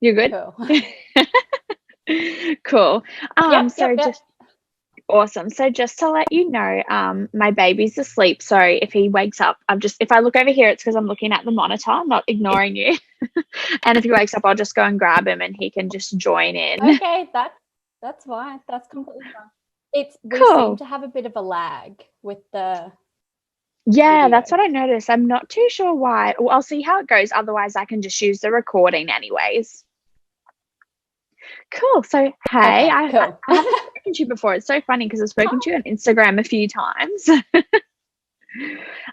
You're good? Cool. Cool. Yep, So yep, yep. just awesome. So just to let you know, my baby's asleep. So if he wakes up, if I look over here, it's because I'm looking at the monitor, I'm not ignoring you. And if he wakes up, I'll just go and grab him and he can just join in. Okay, that's fine. That's completely fine. We seem Cool. to have a bit of a lag with the Yeah, video. that's what I noticed. I'm not too sure why. Well, I'll see how it goes. Otherwise, I can just use the recording anyways. Cool. So, hey, Okay, cool. I haven't spoken to you before. It's so funny because I've spoken to you on Instagram a few times. So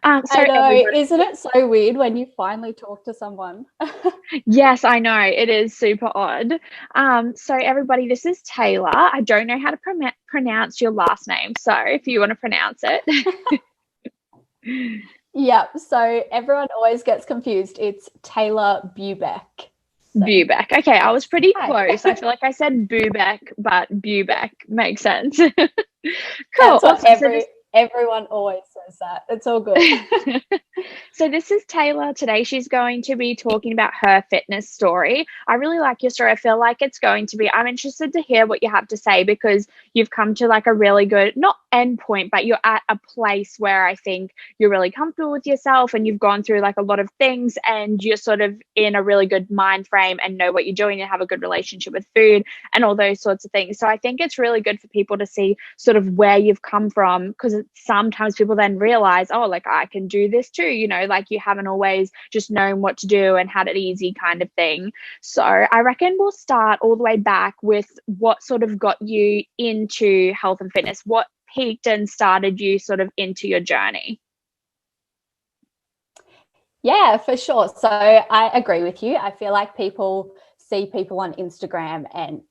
I know, everybody, isn't it so weird when you finally talk to someone? yes, I know it is super odd. So everybody, this is Taylor. I don't know how to pronounce your last name, so if you want to pronounce it. Yep. So everyone always gets confused. It's Taylor Bubeck. So Bubeck. Okay, I was pretty hi. close. I feel like I said Bubeck, but Bubeck makes sense. Cool, That's what awesome. So everyone always says that. It's all good. so this is Taylor. Today she's going to be talking about her fitness story. I really like your story. I feel like I'm interested to hear what you have to say because you've come to like a really good, not end point, but you're at a place where I think you're really comfortable with yourself and you've gone through like a lot of things and you're sort of in a really good mind frame and know what you're doing and have a good relationship with food and all those sorts of things. So I think it's really good for people to see sort of where you've come from because sometimes people then realize, oh, like I can do this too, like you haven't always just known what to do and had it easy kind of thing. So I reckon we'll start all the way back with what sort of got you into health and fitness. What peaked and started you sort of into your journey? Yeah, for sure. So I agree with you. I feel like people see people on Instagram and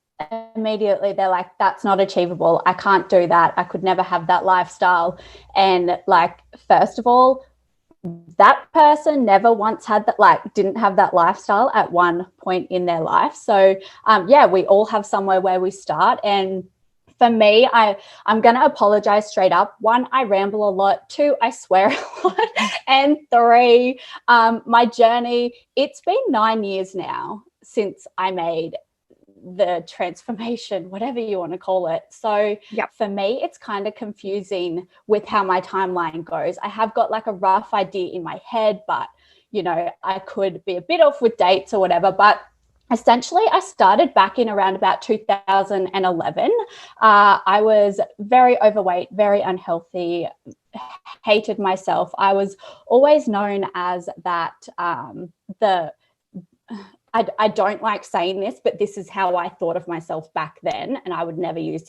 immediately they're like, that's not achievable. I can't do that. I could never have that lifestyle. And like, first of all, that person never once had that, like, didn't have that lifestyle at one point in their life. So yeah, we all have somewhere where we start. And for me, I'm going to apologize straight up. One, I ramble a lot. Two, I swear a lot. And three, my journey, it's been 9 years now since I made the transformation, whatever you want to call it. So Yep. for me, it's kind of confusing with how my timeline goes. I have got like a rough idea in my head, but I could be a bit off with dates or whatever. But essentially, I started back in around about 2011. I was very overweight, very unhealthy, hated myself. I was always known as that I don't like saying this, but this is how I thought of myself back then. And I would never use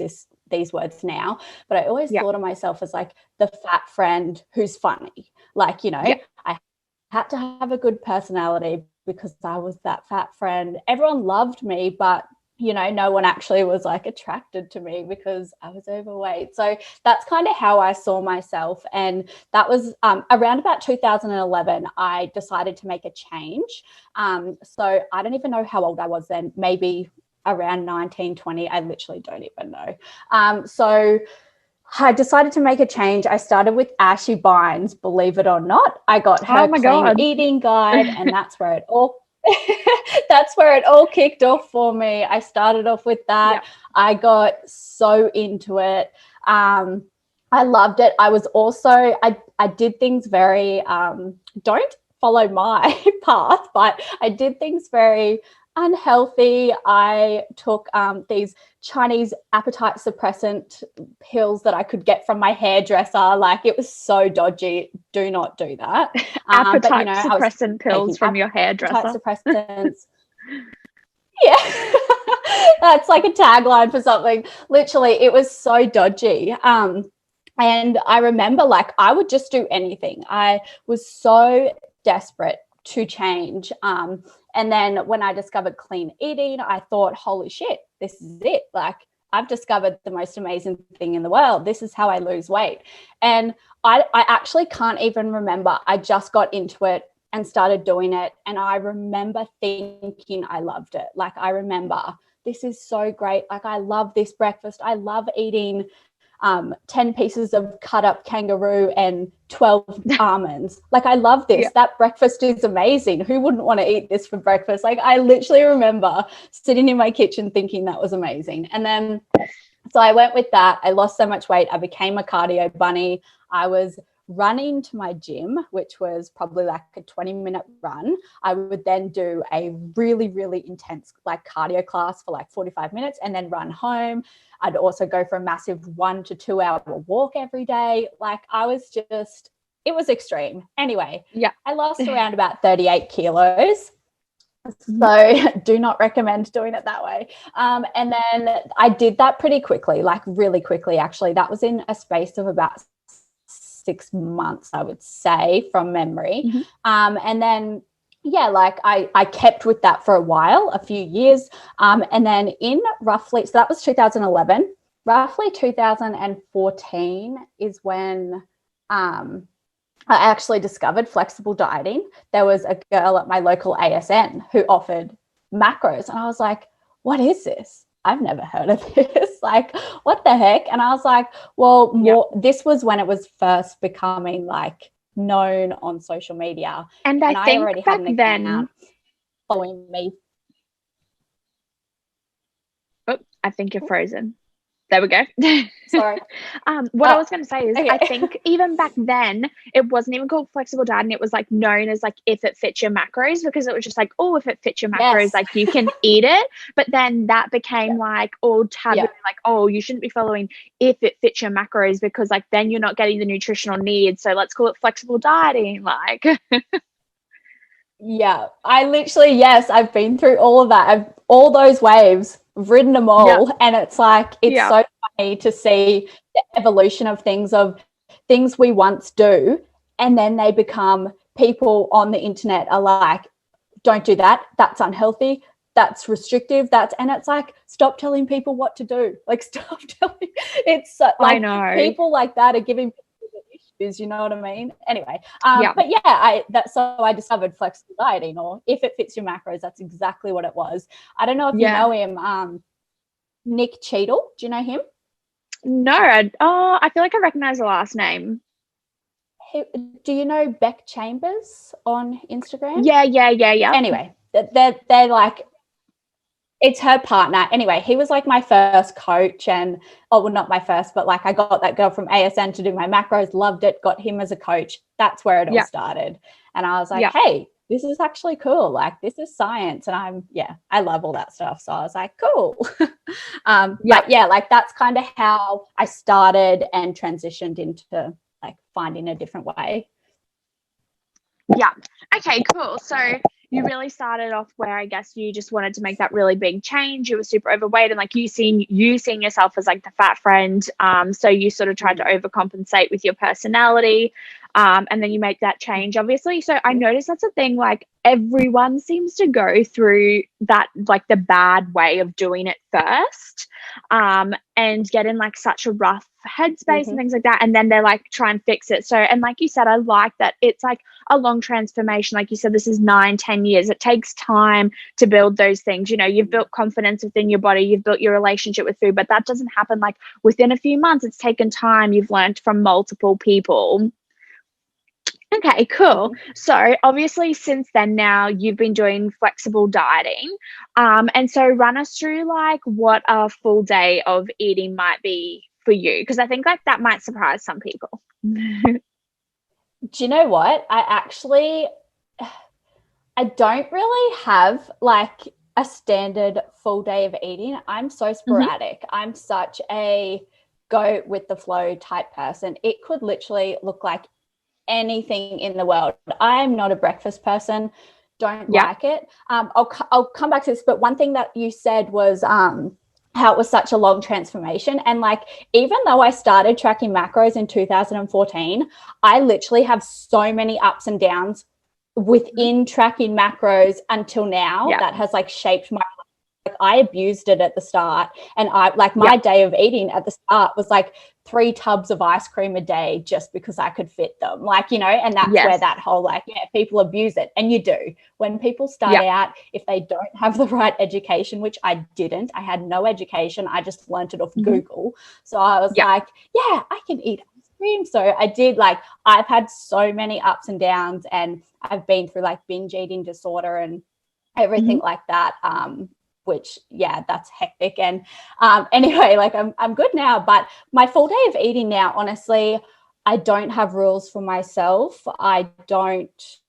these words now, but I always thought of myself as like the fat friend who's funny. Like, I had to have a good personality because I was that fat friend. Everyone loved me, but no one actually was like attracted to me because I was overweight. So that's kind of how I saw myself. And that was around about 2011, I decided to make a change. So I don't even know how old I was then, maybe around 19, 20. I literally don't even know. So I decided to make a change. I started with Ashy Bynes, believe it or not. I got Oh her my clean God. eating guide, and that's where it all kicked off for me. I started off with that. Yep. I got so into it. I loved it. I was also I did things very don't follow my path, but I did things very unhealthy. I took these Chinese appetite suppressant pills that I could get from my hairdresser. Like, it was so dodgy. Do not do that. But Appetite I was suppressant pills taking from your appetite hairdresser. suppressants. Yeah. That's like a tagline for something. Literally, it was so dodgy. And I remember, like, I would just do anything. I was so desperate to change. And then when I discovered clean eating, I thought, holy shit, this is it. Like, I've discovered the most amazing thing in the world. This is how I lose weight. And I actually can't even remember. I just got into it and started doing it. And I remember thinking I loved it. Like, I remember, this is so great. Like, I love this breakfast. I love eating 10 pieces of cut up kangaroo and 12 almonds. Like, I love this. That breakfast is amazing. Who wouldn't want to eat this for breakfast? Like, I literally remember sitting in my kitchen thinking that was amazing. And then, so I went with that. I lost so much weight. I became a cardio bunny. I was running to my gym, which was probably like a 20-minute run. I would then do a really, really intense like cardio class for like 45 minutes and then run home. I'd also go for a massive 1 to 2 hour walk every day. Like, I was just, it was extreme. Anyway, I lost around about 38 kilos. So do not recommend doing it that way. And then I did that pretty quickly, like really quickly, actually. That was in a space of about 6 months, I would say, from memory. And then, like I kept with that for a while, a few years. And then in roughly, so that was 2011, roughly 2014 is when I actually discovered flexible dieting. There was a girl at my local ASN who offered macros. And I was like, what is this? I've never heard of this. Like, what the heck? And I was like, well, this was when it was first becoming like known on social media. And I think already back had an account following me. Oh, I think you're frozen. There we go. Sorry. What I was going to say is, I think even back then, it wasn't even called flexible dieting. It was like known as like if it fits your macros, because it was just like, oh, if it fits your macros, like you can eat it. But then that became like all taboo, like, oh, you shouldn't be following if it fits your macros, because like then you're not getting the nutritional needs. So let's call it flexible dieting. Like, I literally, I've been through all of that. All those waves. I've ridden them all, and it's like, it's so funny to see the evolution of things we once do, and then they become, people on the internet are like, don't do that, that's unhealthy, that's restrictive, and it's like, stop telling people what to do, like, stop telling. It's like, I know people like that are giving issues, you know what I mean? Anyway, but so I discovered flexible dieting, or if it fits your macros. That's exactly what it was. I don't know if you know him, Nick Cheadle. Do you know him? No. I feel like I recognize the last name. Do you know Beck Chambers on Instagram? Yeah. Anyway, they're like, it's her partner. Anyway, he was like my first coach, and not my first, but like I got that girl from ASN to do my macros, loved it, got him as a coach. That's where it all started. And I was like, hey, this is actually cool. Like, this is science. And I love all that stuff. So I was like, cool. But like that's kind of how I started and transitioned into like finding a different way. Yeah. Okay, cool. So you really started off where I guess you just wanted to make that really big change. You were super overweight, and like you seeing yourself as like the fat friend. So you sort of tried to overcompensate with your personality. And then you make that change, obviously. So I noticed that's a thing, like everyone seems to go through that, like the bad way of doing it first, and get in like such a rough headspace and things like that. And then they're like, try and fix it. So, and like you said, I like that it's like a long transformation. Like you said, this is 9-10 years. It takes time to build those things. You know, you've built confidence within your body, you've built your relationship with food, but that doesn't happen like within a few months. It's taken time. You've learned from multiple people. Okay, cool. So obviously since then now you've been doing flexible dieting. And so run us through like what a full day of eating might be for you, because I think like that might surprise some people. Do you know what? I don't really have like a standard full day of eating. I'm so sporadic. I'm such a go with the flow type person. It could literally look like anything in the world. I'm not a breakfast person. Don't like it. I'll come back to this, but one thing that you said was how it was such a long transformation. And like, even though I started tracking macros in 2014, I literally have so many ups and downs within tracking macros until now that has like shaped my life I abused it at the start, and my day of eating at the start was like 3 tubs of ice cream a day just because I could fit them, and that's where that whole people abuse it, and you do. When people start out, if they don't have the right education, which I didn't, I had no education, I just learned it off Google. So I was like, yeah, I can eat ice cream. So I did. I've had so many ups and downs, and I've been through binge eating disorder and everything like that, which that's hectic. And anyway, I'm good now, but my full day of eating now, honestly, I don't have rules for myself. I don't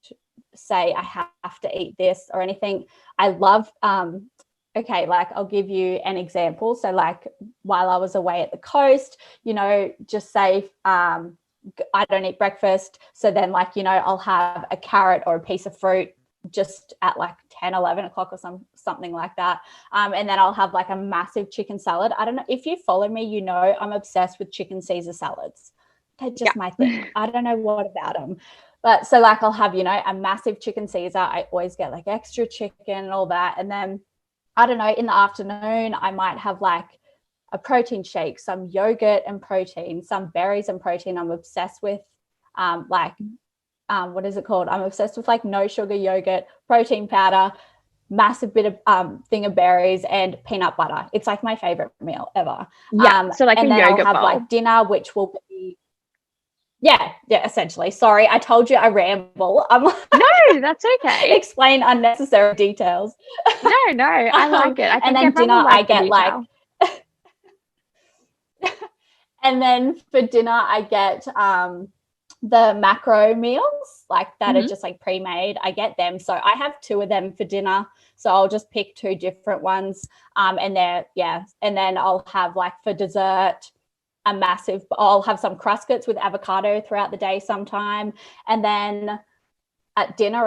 say I have to eat this or anything. I love I'll give you an example. So while I was away at the coast, just say I don't eat breakfast, so then I'll have a carrot or a piece of fruit just at 10, 11 o'clock or something like that. And then I'll have a massive chicken salad. I don't know if you follow me, I'm obsessed with chicken Caesar salads. They're just my thing. I don't know what about them. But so I'll have, a massive chicken Caesar. I always get extra chicken and all that. And then I don't know, in the afternoon, I might have a protein shake, some yogurt and protein, some berries and protein. I'm obsessed with what is it called? I'm obsessed with no sugar yogurt, protein powder, massive bit of thing of berries, and peanut butter. It's my favorite meal ever. So and a then yogurt I'll have bowl. Dinner, which will be essentially. Sorry, I told you I ramble. I'm no, that's okay. Explain unnecessary details. No, I like it. I think and then dinner I get and then for dinner I get the macro meals that are just pre-made. I get them, so I have 2 of them for dinner, so I'll just pick 2 different ones, and then I'll have for dessert I'll have some Cruskets with avocado throughout the day sometime, and then at dinner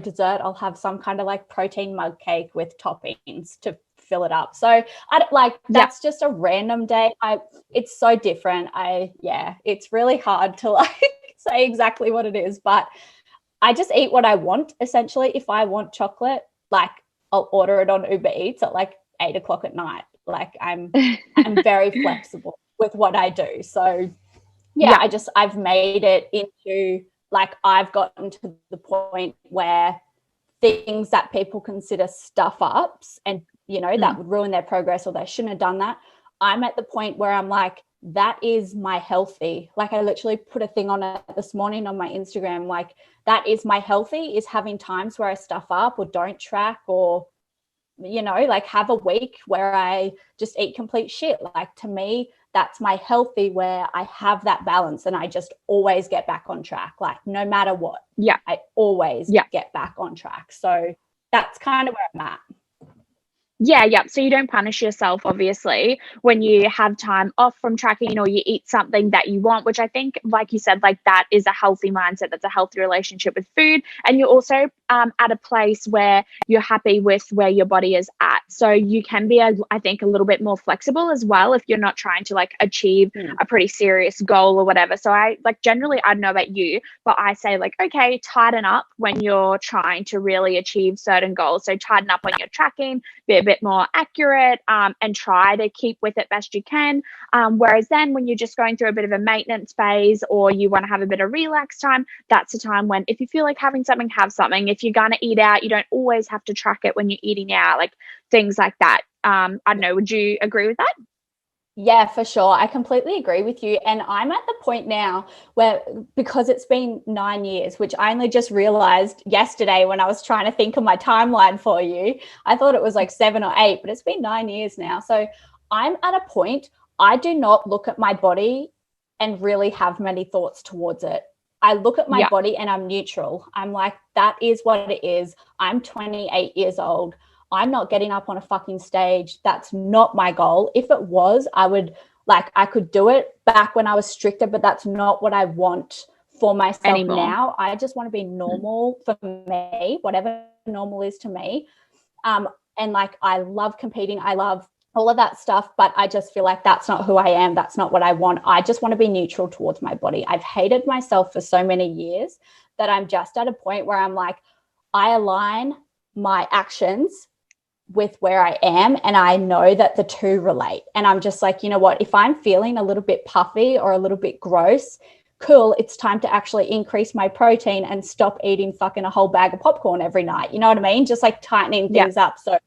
dessert I'll have some kind of protein mug cake with toppings to fill it up. So that's just a random day. It's so different. It's really hard to say exactly what it is, but I just eat what I want. Essentially, if I want chocolate, I'll order it on Uber Eats at 8 o'clock at night. I'm very flexible with what I do. So I've made it into I've gotten to the point where things that people consider stuff ups and that would ruin their progress or they shouldn't have done that, I'm at the point where I'm that is my healthy. I literally put a thing on it this morning on my Instagram, that is my healthy, is having times where I stuff up or don't track or have a week where I just eat complete shit. To me, that's my healthy, where I have that balance and I just always get back on track. No matter what, I always get back on track. So that's kind of where I'm at. So you don't punish yourself, obviously, when you have time off from tracking or you eat something that you want, which I think, like you said, that is a healthy mindset. That's a healthy relationship with food. And you're also at a place where you're happy with where your body is at. So you can be, I think, a little bit more flexible as well if you're not trying to achieve a pretty serious goal or whatever. So I generally, I don't know about you, but I say okay, tighten up when you're trying to really achieve certain goals. So tighten up when you're tracking, be a bit more accurate, and try to keep with it best you can. Whereas then when you're just going through a bit of a maintenance phase or you want to have a bit of relax time, that's a time when if you feel like having something, have something. If you're going to eat out, you don't always have to track it when you're eating out, things like that. I don't know. Would you agree with that? Yeah, for sure. I completely agree with you. And I'm at the point now where, because it's been 9 years, which I only just realized yesterday when I was trying to think of my timeline for you, I thought it was 7 or 8, but it's been 9 years now. So I'm at a point, I do not look at my body and really have many thoughts towards it. I look at my body and I'm neutral. I'm that is what it is. I'm 28 years old. I'm not getting up on a fucking stage. That's not my goal. If it was, I would I could do it back when I was stricter, but that's not what I want for myself anymore. Now. I just want to be normal for me, whatever normal is to me. And I love competing. I love all of that stuff, but I just feel that's not who I am. That's not what I want. I just want to be neutral towards my body. I've hated myself for so many years that I'm just at a point where I'm I align my actions with where I am, and I know that the two relate. And I'm just like, you know what, if I'm feeling a little bit puffy or a little bit gross, cool, it's time to actually increase my protein and stop eating fucking a whole bag of popcorn every night. You know what I mean? Just like tightening things up. So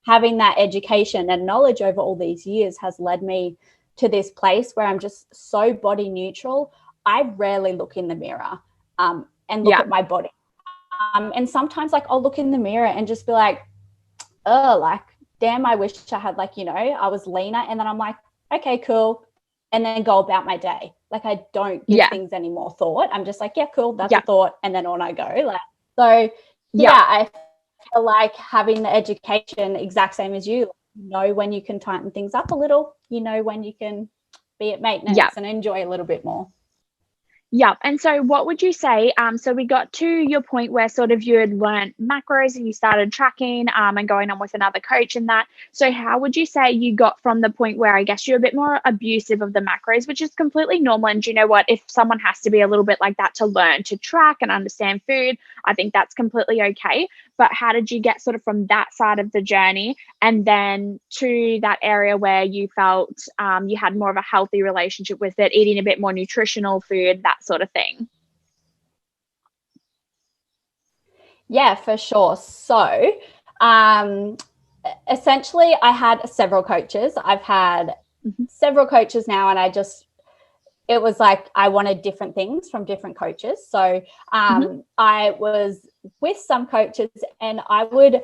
having that education and knowledge over all these years has led me to this place where I'm just so body neutral. I rarely look in the mirror and look at my body. And sometimes like I'll look in the mirror and just be like, oh, like, damn, I wish I had, like, you know, I was leaner. And then I'm like, okay, cool. And then go about my day. Like, I don't give things any more thought. I'm just like, yeah, cool, that's a thought. And then on I go. Like, so I feel like having the education exact same as you know when you can tighten things up a little, you know when you can be at maintenance and enjoy a little bit more. Yeah. And so what would you say? So we got to your point where sort of you had learned macros and you started tracking and going on with another coach and that. So how would you say you got from the point where I guess you're a bit more abusive of the macros, which is completely normal. And you know what, if someone has to be a little bit like that to learn to track and understand food, I think that's completely okay. But how did you get sort of from that side of the journey and then to that area where you felt you had more of a healthy relationship with it, eating a bit more nutritional food, that sort of thing? Yeah, for sure. So essentially I had several coaches. I've had several coaches now, and it was like I wanted different things from different coaches. So I was with some coaches and I would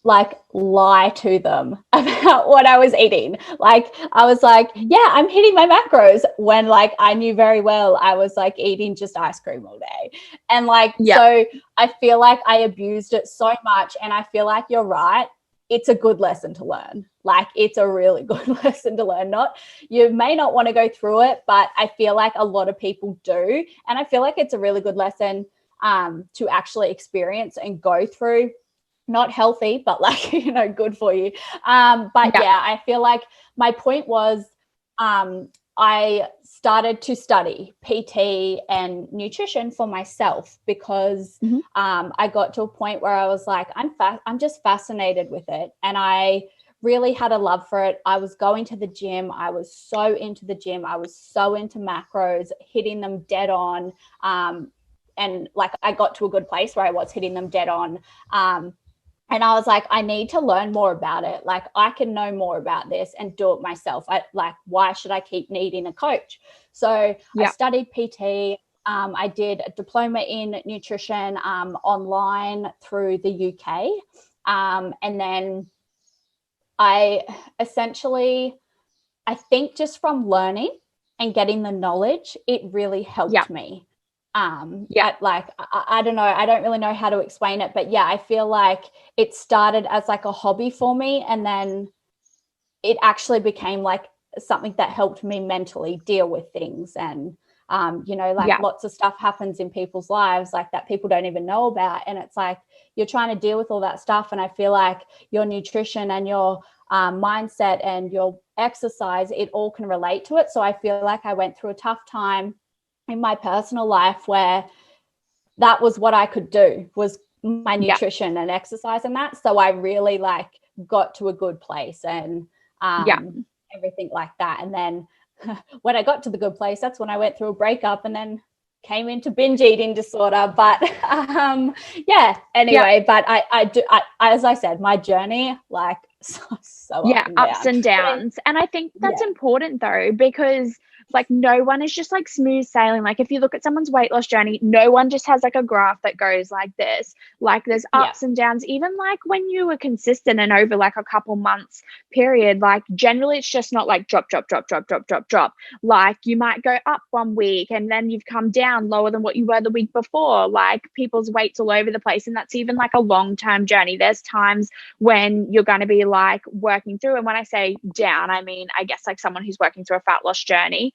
like lie to them about what I was eating. Like I was like, yeah, I'm hitting my macros, when like I knew very well I was like eating just ice cream all day. And like, so I feel like I abused it so much. And I feel like you're right. It's a good lesson to learn. Like it's a really good lesson to learn. You may not want to go through it, but I feel like a lot of people do. And I feel like it's a really good lesson to actually experience and go through. Not healthy, but like, you know, good for you. But I feel like my point was I started to study PT and nutrition for myself because I got to a point where I was like, I'm just fascinated with it. And I really had a love for it. I was going to the gym. I was so into the gym. I was so into macros, hitting them dead on. And like I got to a good place where I was hitting them dead on. And I was like, I need to learn more about it. Like I can know more about this and do it myself. Why should I keep needing a coach? So I studied PT. I did a diploma in nutrition online through the UK. And then I think just from learning and getting the knowledge, it really helped me. Like I don't know, I don't really know how to explain it, but I feel like it started as like a hobby for me, and then it actually became like something that helped me mentally deal with things. And you know, like lots of stuff happens in people's lives like that people don't even know about, and it's like you're trying to deal with all that stuff. And I feel like your nutrition and your mindset and your exercise, it all can relate to it. So I feel like I went through a tough time in my personal life where that was what I could do, was my nutrition and exercise and that. So I really like got to a good place and everything like that. And then when I got to the good place, that's when I went through a breakup and then came into binge eating disorder. But anyway, but I do, as I said, my journey, like so ups and downs. And I think that's important though, because like no one is just like smooth sailing. Like if you look at someone's weight loss journey, no one just has like a graph that goes like this. Like there's ups and downs. Even like when you were consistent and over like a couple months period, like generally it's just not like drop. Like you might go up one week and then you've come down lower than what you were the week before. Like people's weight's all over the place, and that's even like a long-term journey. There's times when you're going to be like working through, and when I say down, I mean I guess like someone who's working through a fat loss journey.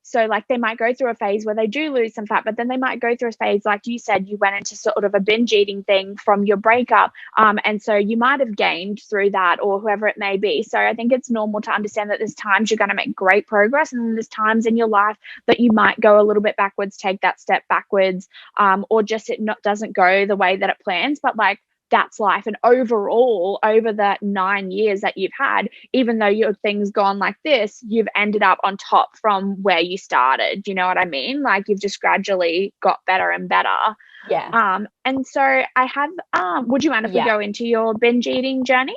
So like they might go through a phase where they do lose some fat, but then they might go through a phase, like you said, you went into sort of a binge eating thing from your breakup. And so you might have gained through that, or whoever it may be. So I think it's normal to understand that there's times you're going to make great progress, and then there's times in your life that you might go a little bit backwards, take that step backwards, or just doesn't go the way that it plans. But like that's life. And overall, over the 9 years that you've had, even though your thing's gone like this, you've ended up on top from where you started. You know what I mean? Like, you've just gradually got better and better. Yeah. And so I have, would you mind if we go into your binge eating journey?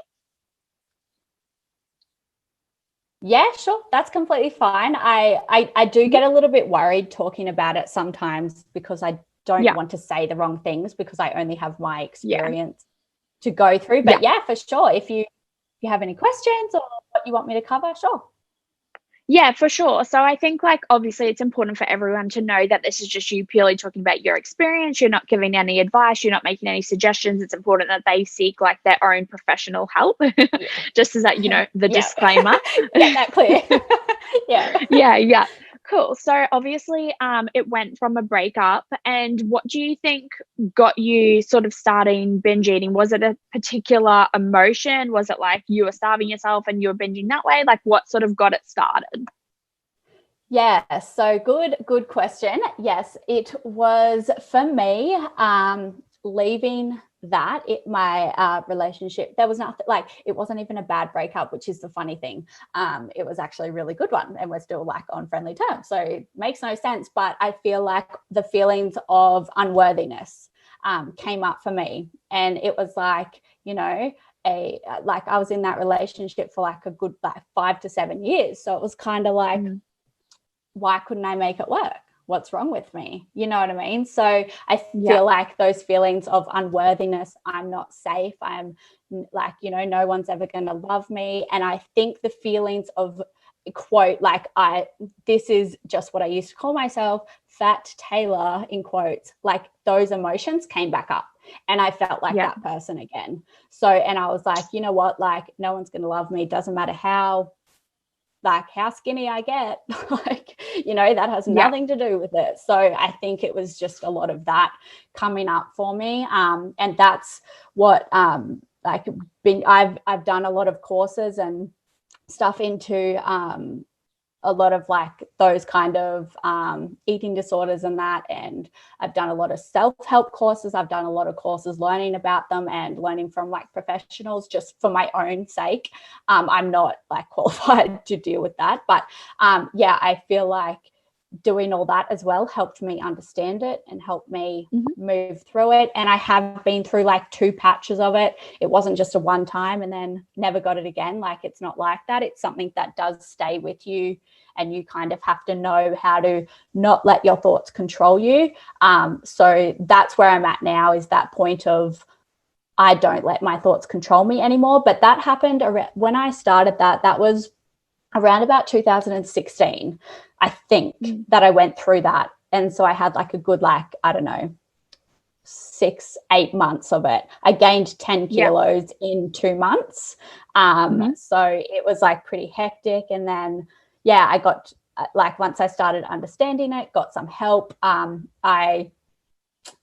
Yeah, sure. That's completely fine. I do get a little bit worried talking about it sometimes because I don't want to say the wrong things because I only have my experience to go through. But for sure. If you have any questions or what you want me to cover, sure. Yeah, for sure. So I think, like, obviously it's important for everyone to know that this is just you purely talking about your experience. You're not giving any advice. You're not making any suggestions. It's important that they seek like their own professional help, just as that, you know, the disclaimer. Get that clear. Yeah. Cool. So obviously, it went from a breakup. And what do you think got you sort of starting binge eating? Was it a particular emotion? Was it like you were starving yourself and you were binging that way? Like, what sort of got it started? Yeah, so good question. Yes, it was for me, leaving my relationship. There was nothing, like, it wasn't even a bad breakup, which is the funny thing. It was actually a really good one, and we're still like on friendly terms, so it makes no sense. But I feel like the feelings of unworthiness came up for me, and it was like, you know, like I was in that relationship for like a good like 5 to 7 years, so it was kind of like, why couldn't I make it work? What's wrong with me? You know what I mean? So I feel like those feelings of unworthiness, I'm not safe, I'm like, you know, no one's ever going to love me. And I think the feelings of, quote, like, this is just what I used to call myself, fat Tayla, in quotes, like those emotions came back up. And I felt like that person again. So, and I was like, you know what, like, no one's going to love me. Doesn't matter how skinny I get, like, you know, that has nothing to do with it. So I think it was just a lot of that coming up for me. And that's what, I've done a lot of courses and stuff into, a lot of like those kind of eating disorders and that. And I've done a lot of self-help courses. I've done a lot of courses learning about them and learning from like professionals just for my own sake. I'm not like qualified to deal with that. But I feel like doing all that as well helped me understand it and helped me move through it. And I have been through like 2 patches of it. It wasn't just a one time and then never got it again. Like, it's not like that. It's something that does stay with you, and you kind of have to know how to not let your thoughts control you. So that's where I'm at now, is that point of, I don't let my thoughts control me anymore. But that happened when I started that was around about 2016, I think, that I went through that. And so I had like a good, like, I don't know, 6-8 months of it. I gained 10 kilos in 2 months. So it was like pretty hectic. And then, I got like, once I started understanding it, got some help. I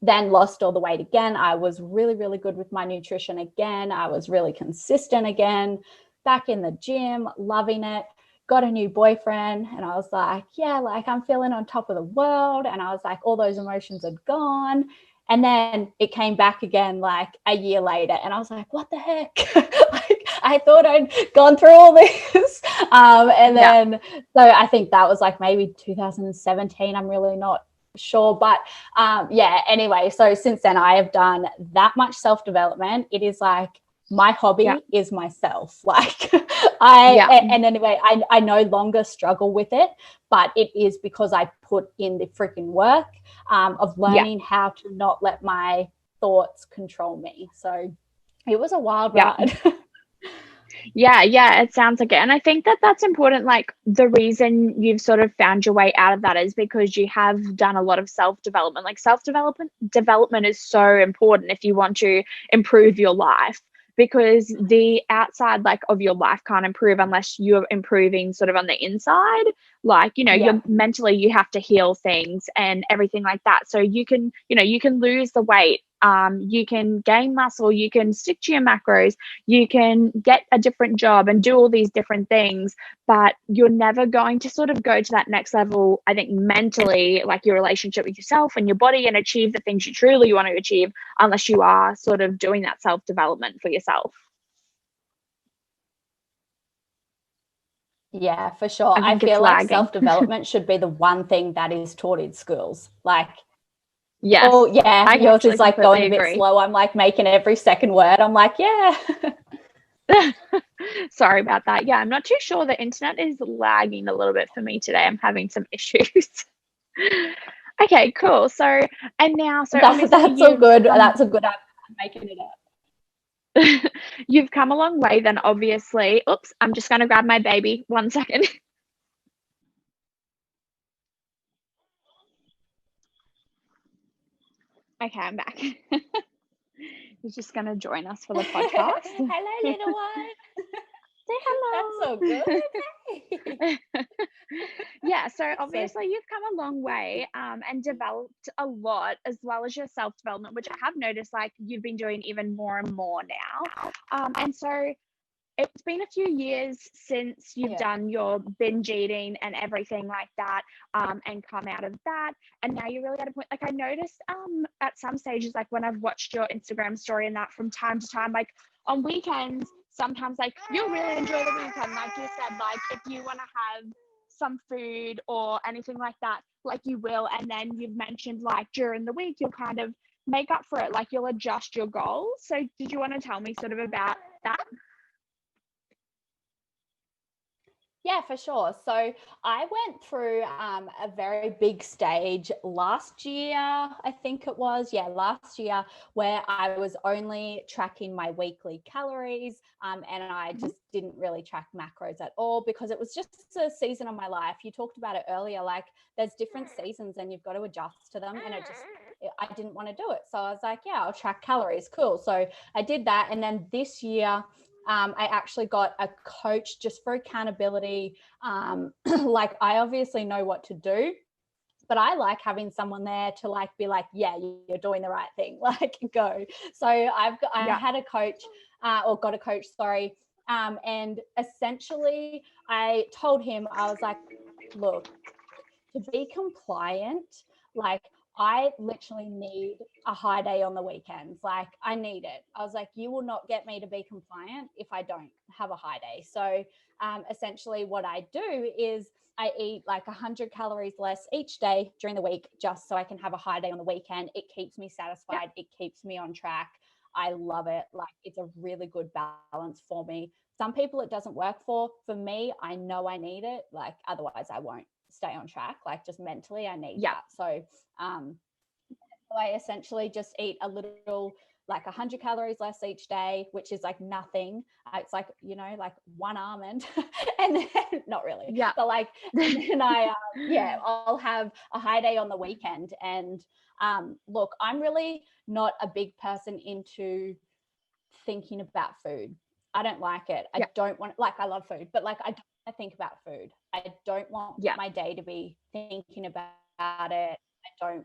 then lost all the weight again. I was really, really good with my nutrition again. I was really consistent again, back in the gym, loving it. Got a new boyfriend, and I was like, like, I'm feeling on top of the world. And I was like, all those emotions are gone. And then it came back again like a year later, and I was like, what the heck? Like, I thought I'd gone through all this. And then, so I think that was like maybe 2017. I'm really not sure. But anyway, so since then I have done that much self-development. It is like, my hobby is myself. Like, and anyway, I no longer struggle with it, but it is because I put in the freaking work of learning how to not let my thoughts control me. So it was a wild ride. It sounds like it. And I think that that's important. Like, the reason you've sort of found your way out of that is because you have done a lot of self-development. Like, development is so important if you want to improve your life, because the outside, like, of your life can't improve unless you're improving sort of on the inside. Like, you know, you're mentally, you have to heal things and everything like that. So you can lose the weight You can gain muscle, you can stick to your macros, you can get a different job and do all these different things, but you're never going to sort of go to that next level, I think, mentally, like your relationship with yourself and your body, and achieve the things you truly want to achieve unless you are sort of doing that self-development for yourself. Yeah, for sure. I I think it's feel like lagging. self-development should be the one thing that is taught in schools. Like, Yes, oh yeah, I yours actually is like going completely a bit agree. slow. I'm like making every second word. I'm like, yeah. Sorry about that. Yeah, I'm not too sure. The internet is lagging a little bit for me today. I'm having some issues. Okay, cool. So, and now, so obviously That's all you've good. come That's a good. I'm making it up. you've come a long way then obviously. Oops, I'm just going to grab my baby. 1 second. Okay, I'm back. He's just going to join us for the podcast. Hello, little one. Say That's so hello. good. Okay. Yeah, so So obviously you've come a long way, and developed a lot, as well as your self development, which I have noticed like you've been doing even more and more now. And so it's been a few years since you've yeah, done your binge eating and everything like that, and come out of that, and now you're really at a point, like I noticed at some stages, like when I've watched your Instagram story and that, from time to time, like on weekends sometimes, like you'll really enjoy the weekend, like you said, like if you want to have some food or anything like that, like you will, and then you've mentioned like during the week you'll kind of make up for it, like you'll adjust your goals. So did you want to tell me sort of about that? yeah, for sure. So I went through a very big stage last year, I think it was. Yeah, last year, where I was only tracking my weekly calories, and I just didn't really track macros at all, because it was just a season of my life. You talked about it earlier, like there's different seasons and you've got to adjust to them. And I didn't want to do it. So I was like, yeah, I'll track calories. Cool. So I did that. And then this year, I actually got a coach just for accountability. Like I obviously know what to do, but I like having someone there to like be like, yeah, you're doing the right thing, like go. So I Yeah. had a coach, or got a coach, sorry. And essentially I told him, I was like, look, to be compliant, like I literally need a high day on the weekends. Like I need it. I was like, you will not get me to be compliant if I don't have a high day. So essentially what I do is I eat like 100 calories less each day during the week, just so I can have a high day on the weekend. It keeps me Yeah. satisfied. It keeps me on track. I love it. Like it's a really good balance for me. Some people it doesn't work for. For me, I know I need it. Like otherwise I won't stay on track. Like just mentally I need Yeah. that. So I essentially just eat a little, like 100 calories less each day, which is like nothing. It's like, like one almond and then not really, Yeah. but like, and then yeah, I'll have a high day on the weekend. And look, I'm really not a big person into thinking about food. I don't like it. I Yeah. don't want, like, I love food, but like, I don't want to think about food. I don't want Yeah. my day to be thinking about it. I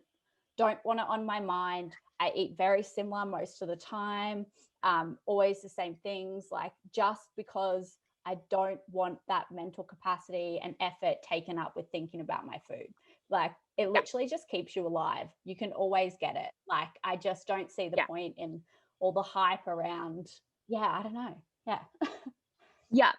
don't want it on my mind. I eat very similar most of the time, always the same things, like just because I don't want that mental capacity and effort taken up with thinking about my food. Like it Yeah. literally just keeps you alive. You can always get it. Like I just don't see the Yeah. point in all the hype around. Yeah, I don't know. Yeah. Yeah.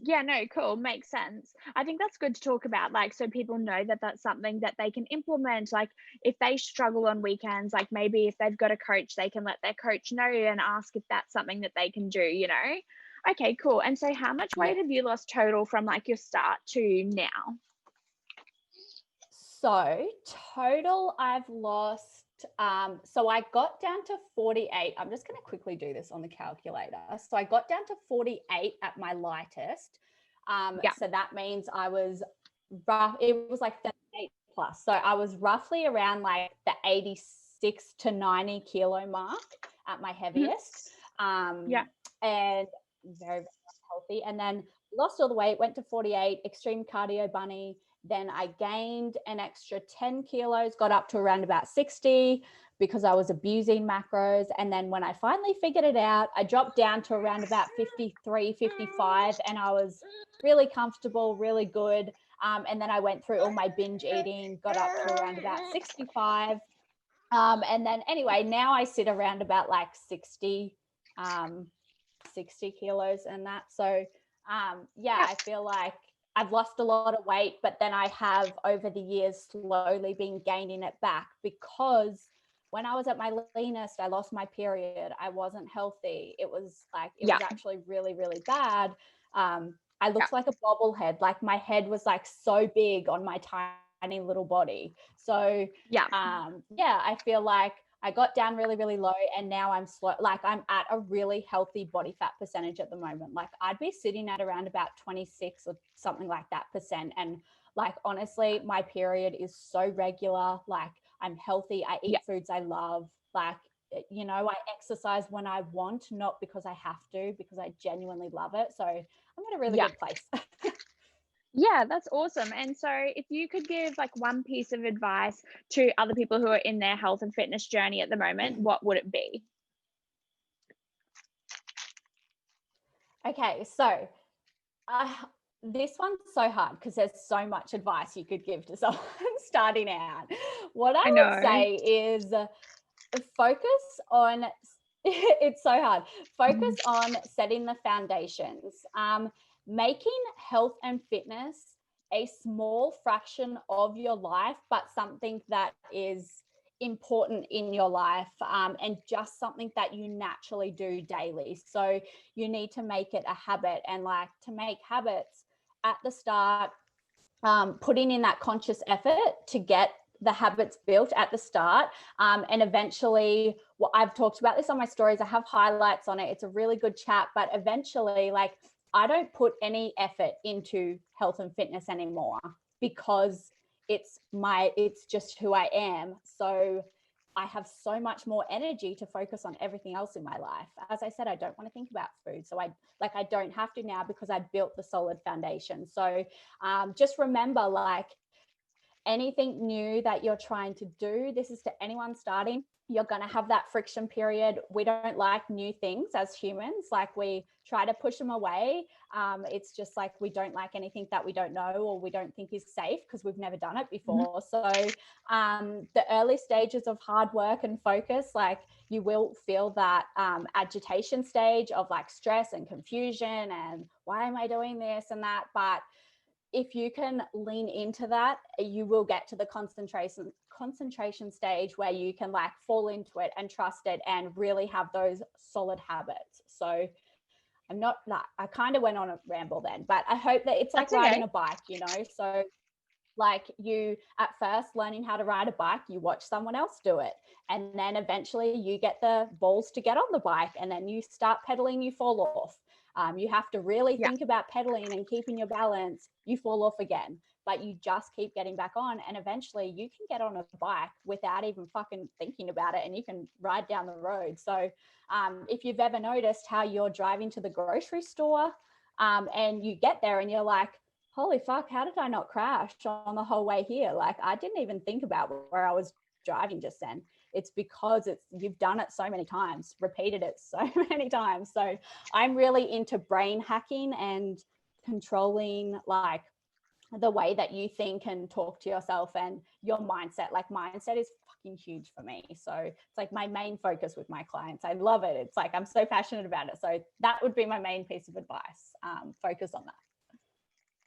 Yeah, no, cool. Makes sense. I think that's good to talk about, like, so people know that that's something that they can implement. Like, if they struggle on weekends, like maybe if they've got a coach, they can let their coach know and ask if that's something that they can do, you know? Okay, cool. And so, how much Yeah. weight have you lost total from like your start to now? So total I've lost, so I got down to 48. I'm just going to quickly do this on the calculator. So I got down to 48 at my lightest. Yeah. So that means I was rough, it was like 38 plus. So I was roughly around like the 86 to 90 kilo mark at my Mhm. heaviest. Yeah. And very, very healthy. And then lost all the weight, went to 48, extreme cardio bunny, Then I gained an extra 10 kilos, got up to around about 60 because I was abusing macros. And then when I finally figured it out, I dropped down to around about 53, 55, and I was really comfortable, really good. And then I went through all my binge eating, got up to around about 65. And then anyway, now I sit around about like 60 kilos and that. So I feel like I've lost a lot of weight, but then I have over the years slowly been gaining it back, because when I was at my leanest, I lost my period. I wasn't healthy. It was actually really, really bad. I looked like a bobblehead. Like my head was like so big on my tiny little body. So I feel like I got down really, really low, and now I'm slow. Like I'm at a really healthy body fat percentage at the moment. Like I'd be sitting at around about 26 or something like that percent. And like, honestly, my period is so regular. Like I'm healthy. I eat foods I love. Like, you know, I exercise when I want, not because I have to, because I genuinely love it. So I'm in a really good place. Yeah, that's awesome. And so if you could give like one piece of advice to other people who are in their health and fitness journey at the moment, what would it be? Okay, so this one's so hard because there's so much advice you could give to someone starting out. What I would say is focus on it's so hard. Focus on setting the foundations, making health and fitness a small fraction of your life, but something that is important in your life, and just something that you naturally do daily. So you need to make it a habit, and like to make habits at the start, putting in that conscious effort to get the habits built at the start, and eventually, well, I've talked about this on my stories, I have highlights on it, it's a really good chat, but eventually, like, I don't put any effort into health and fitness anymore because it's just who I am. So I have so much more energy to focus on everything else in my life. As I said, I don't want to think about food. So I don't have to now because I built the solid foundation. So just remember, like, anything new that you're trying to do, this is to anyone starting, you're going to have that friction period. We don't like new things as humans. Like, we try to push them away. It's just like we don't like anything that we don't know or we don't think is safe because we've never done it before. So the early stages of hard work and focus, like, you will feel that agitation stage of like stress and confusion and why am I doing this and that. But if you can lean into that, you will get to the concentration stage where you can like fall into it and trust it and really have those solid habits. So I kind of went on a ramble then, but I hope that it's like riding a bike, you know? So like, you at first learning how to ride a bike, you watch someone else do it, and then eventually you get the balls to get on the bike, and then you start pedaling, you fall off. You have to really think about pedaling and keeping your balance. You fall off again, but you just keep getting back on, and eventually you can get on a bike without even fucking thinking about it, and you can ride down the road. So if you've ever noticed how you're driving to the grocery store, and you get there and you're like, holy fuck, how did I not crash on the whole way here? Like, I didn't even think about where I was driving just then. It's because you've done it so many times, repeated it so many times. So I'm really into brain hacking and controlling like the way that you think and talk to yourself and your mindset. Like, mindset is fucking huge for me. So it's like my main focus with my clients. I love it. It's like I'm so passionate about it. So that would be my main piece of advice. Focus on that.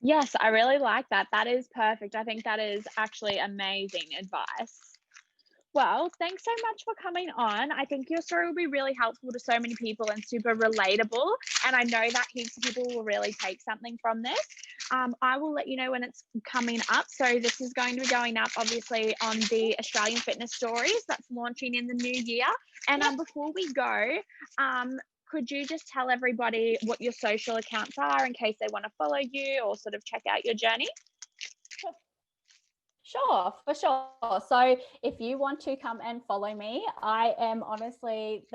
Yes, I really like that. That is perfect. I think that is actually amazing advice. Well, thanks so much for coming on. I think your story will be really helpful to so many people and super relatable. And I know that heaps of people will really take something from this. I will let you know when it's coming up. So this is going to be going up, obviously, on the Australian Fitness Stories that's launching in the new year. And before we go, could you just tell everybody what your social accounts are in case they want to follow you or sort of check out your journey? Sure, for sure. So if you want to come and follow me, I am honestly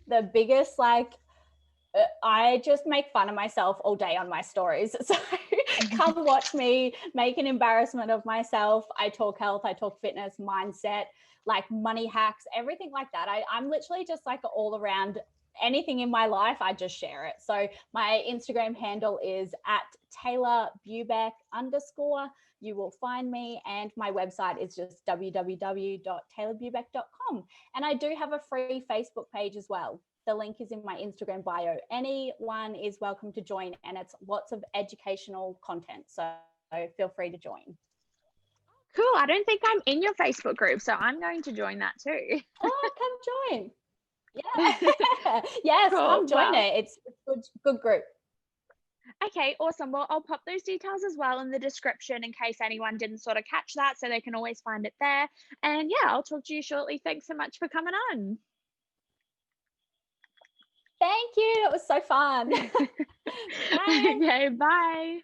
the biggest like I just make fun of myself all day on my stories. So come watch me make an embarrassment of myself. I talk health, I talk fitness, mindset, like money hacks, everything like that. I'm literally just like all around anything in my life, I just share it. So my Instagram handle is at Tayla Bubeck _ you will find me, and my website is just www.taylorbubeck.com. And I do have a free Facebook page as well. The link is in my Instagram bio. Anyone is welcome to join, and it's lots of educational content. So feel free to join. Cool. I don't think I'm in your Facebook group, so I'm going to join that too. Oh, come join. Yeah. Yes, Cool. come join it. It's a good group. Okay, awesome. Well, I'll pop those details as well in the description in case anyone didn't sort of catch that, so they can always find it there. And yeah, I'll talk to you shortly. Thanks so much for coming on. Thank you. It was so fun. Bye. Okay, bye.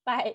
Bye.